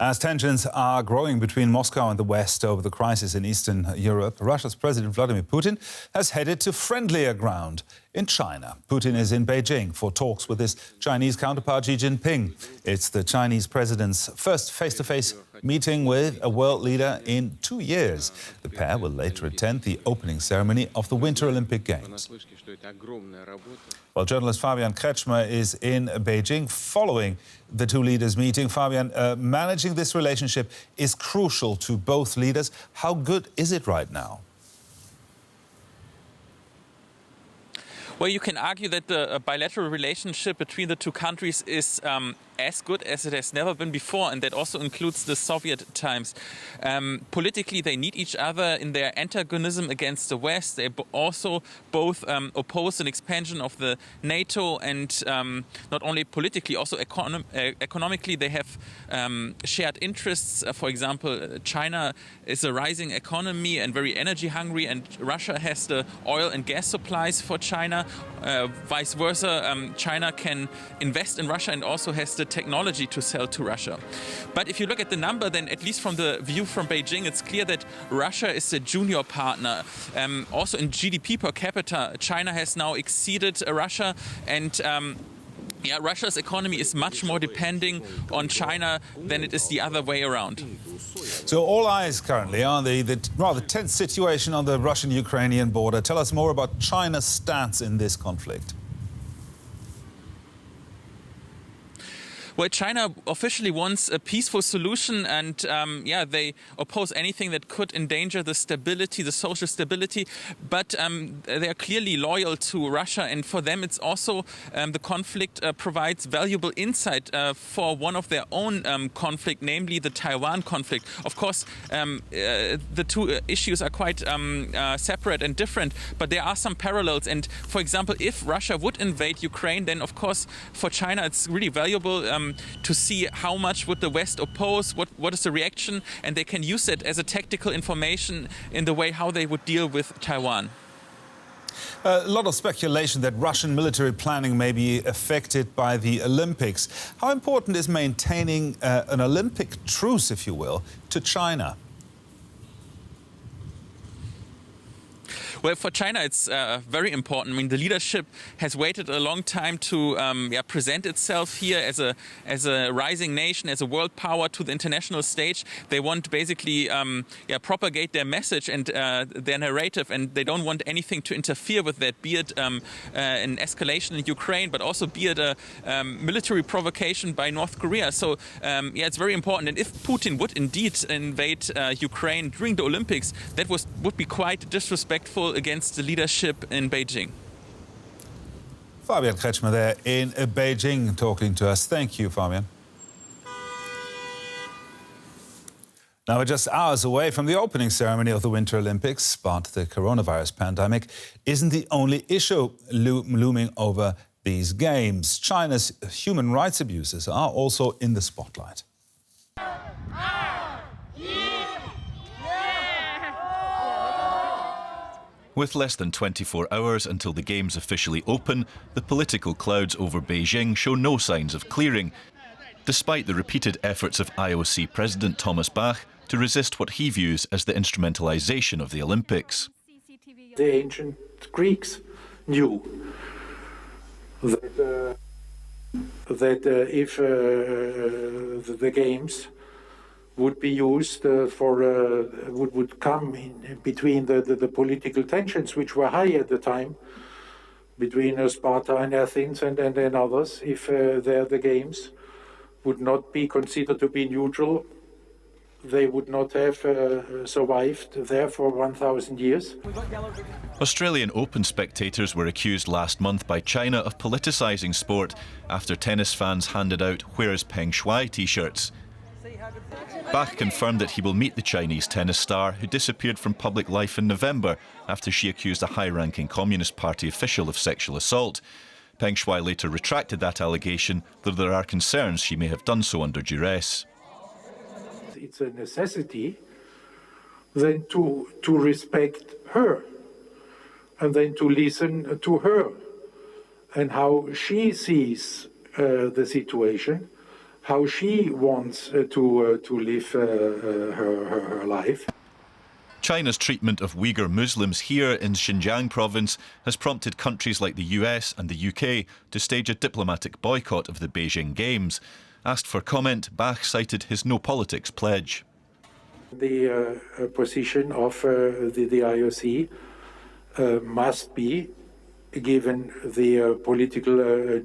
As tensions are growing between Moscow and the West over the crisis in Eastern Europe, Russia's President Vladimir Putin has headed to friendlier ground in China. Putin is in Beijing for talks with his Chinese counterpart Xi Jinping. It's the Chinese president's first face-to-face meeting with a world leader in 2 years. The pair will later attend the opening ceremony of the Winter Olympic Games. Well, journalist Fabian Kretschmer is in Beijing following the two leaders' meeting. Fabian, managing this relationship is crucial to both leaders. How good is it right now? Well, you can argue that the bilateral relationship between the two countries is as good as it has never been before, and that also includes the Soviet times. Politically, they need each other in their antagonism against the West. They also both oppose an expansion of the NATO, and not only politically, also economically, they have shared interests. For example, China is a rising economy and very energy hungry, and Russia has the oil and gas supplies for China. Vice versa, China can invest in Russia and also has the technology to sell to Russia. But if you look at the number, then at least from the view from Beijing, it's clear that Russia is a junior partner. Also in GDP per capita, China has now exceeded Russia, and Russia's economy is much more depending on China than it is the other way around. So all eyes currently on the rather tense situation on the Russian-Ukrainian border. Tell us more about China's stance in this conflict. Well, China officially wants a peaceful solution, and they oppose anything that could endanger the stability, the social stability. But they are clearly loyal to Russia, and for them, it's also the conflict provides valuable insight for one of their own conflict, namely the Taiwan conflict. Of course, the two issues are quite separate and different, but there are some parallels. And for example, if Russia would invade Ukraine, then of course for China it's really valuable to see how much would the West oppose, what is the reaction, and they can use it as a tactical information in the way how they would deal with Taiwan. A lot of speculation that Russian military planning may be affected by the Olympics. How important is maintaining an Olympic truce, if you will, to China? Well, for China, it's very important. I mean, the leadership has waited a long time to present itself here as a rising nation, as a world power to the international stage. They want basically propagate their message and their narrative, and they don't want anything to interfere with that, be it an escalation in Ukraine, but also be it a military provocation by North Korea. So, it's very important. And if Putin would indeed invade Ukraine during the Olympics, that would be quite disrespectful against the leadership in Beijing. Fabian Kretschmer there in Beijing talking to us. Thank you, Fabian. Now we're just hours away from the opening ceremony of the Winter Olympics, but the coronavirus pandemic isn't the only issue looming over these games. China's human rights abuses are also in the spotlight. With less than 24 hours until the Games officially open, the political clouds over Beijing show no signs of clearing, despite the repeated efforts of IOC President Thomas Bach to resist what he views as the instrumentalization of the Olympics. The ancient Greeks knew that if the Games would be used would come in between the political tensions, which were high at the time, between Sparta and Athens and others. If the Games would not be considered to be neutral, they would not have survived there for 1,000 years. Australian Open spectators were accused last month by China of politicising sport after tennis fans handed out "Where is Peng" t-shirts. Bach confirmed that he will meet the Chinese tennis star, who disappeared from public life in November after she accused a high-ranking Communist Party official of sexual assault. Peng Shuai later retracted that allegation, though there are concerns she may have done so under duress. It's a necessity then to respect her and then to listen to her and how she sees the situation, how she wants to live her life. China's treatment of Uyghur Muslims here in Xinjiang province has prompted countries like the US and the UK to stage a diplomatic boycott of the Beijing Games. Asked for comment, Bach cited his no politics pledge. The position of the IOC must be, given the political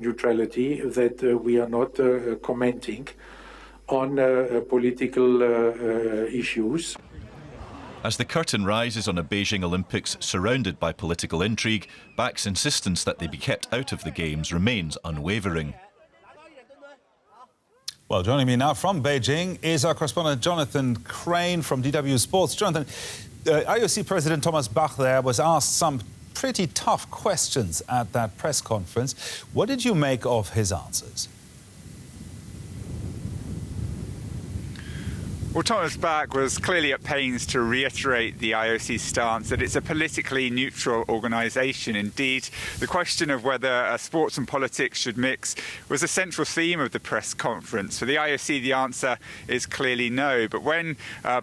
neutrality, that we are not commenting on political issues. As the curtain rises on a Beijing Olympics surrounded by political intrigue, Bach's insistence that they be kept out of the Games remains unwavering. Well, joining me now from Beijing is our correspondent Jonathan Crane from DW Sports. Jonathan, IOC President Thomas Bach there was asked some pretty tough questions at that press conference. What did you make of his answers? Well, Thomas Bach was clearly at pains to reiterate the IOC's stance that it's a politically neutral organisation. Indeed, the question of whether sports and politics should mix was a central theme of the press conference. For the IOC, the answer is clearly no. But when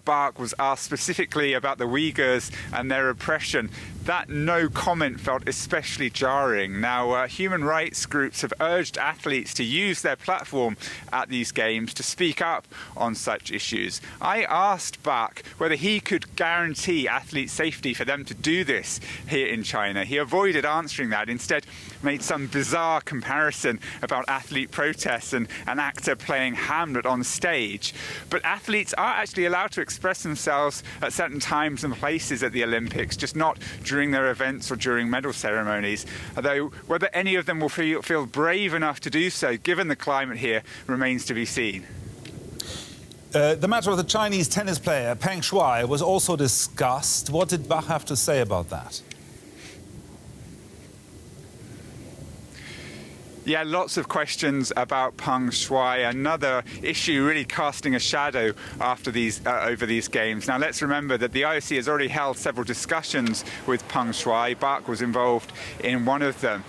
Bach was asked specifically about the Uyghurs and their oppression, that no comment felt especially jarring. Now, human rights groups have urged athletes to use their platform at these games to speak up on such issues. I asked Bach whether he could guarantee athlete safety for them to do this here in China. He avoided answering that, instead made some bizarre comparison about athlete protests and an actor playing Hamlet on stage. But athletes are actually allowed to express themselves at certain times and places at the Olympics, just not during their events or during medal ceremonies. Although whether any of them will feel brave enough to do so, given the climate here, remains to be seen. The matter of the Chinese tennis player Peng was also discussed. What did Bach have to say about that? Yeah, lots of questions about Peng Shuai, another issue really casting a shadow after over these games. Now, let's remember that the IOC has already held several discussions with Peng Shuai. Bach was involved in one of them.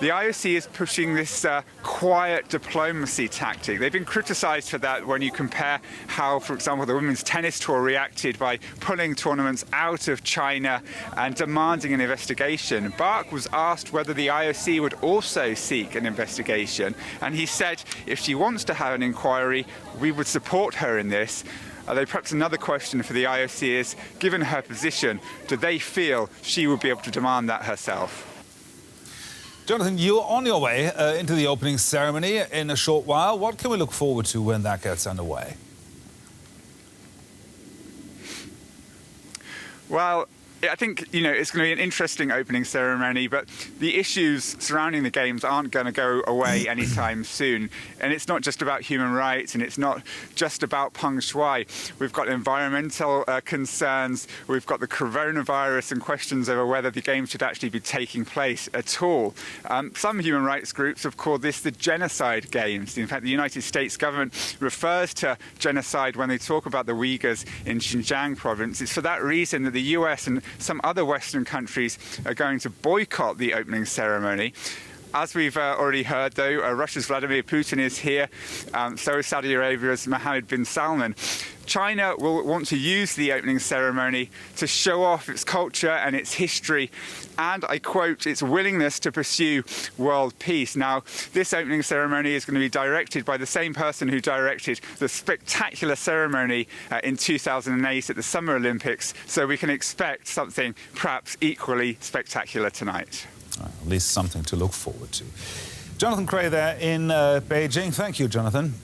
The IOC is pushing this quiet diplomacy tactic. They've been criticised for that when you compare how, for example, the women's tennis tour reacted by pulling tournaments out of China and demanding an investigation. Bach was asked whether the IOC would also seek an investigation, and he said if she wants to have an inquiry, we would support her in this. Although perhaps another question for the IOC is, given her position, do they feel she would be able to demand that herself? Jonathan, you're on your way into the opening ceremony in a short while. What can we look forward to when that gets underway? Well, I think, it's going to be an interesting opening ceremony, but the issues surrounding the Games aren't going to go away anytime soon. And it's not just about human rights, and it's not just about Peng Shuai. We've got environmental concerns, we've got the coronavirus and questions over whether the Games should actually be taking place at all. Some human rights groups have called this the genocide Games. In fact, the United States government refers to genocide when they talk about the Uyghurs in Xinjiang province. It's for that reason that the US and some other Western countries are going to boycott the opening ceremony. As we've already heard, though, Russia's Vladimir Putin is here, so is Saudi Arabia's Mohammed bin Salman. China will want to use the opening ceremony to show off its culture and its history, and, I quote, its willingness to pursue world peace. Now, this opening ceremony is going to be directed by the same person who directed the spectacular ceremony in 2008 at the Summer Olympics, so we can expect something perhaps equally spectacular tonight. At least something to look forward to. Jonathan Crane there in Beijing. Thank you, Jonathan.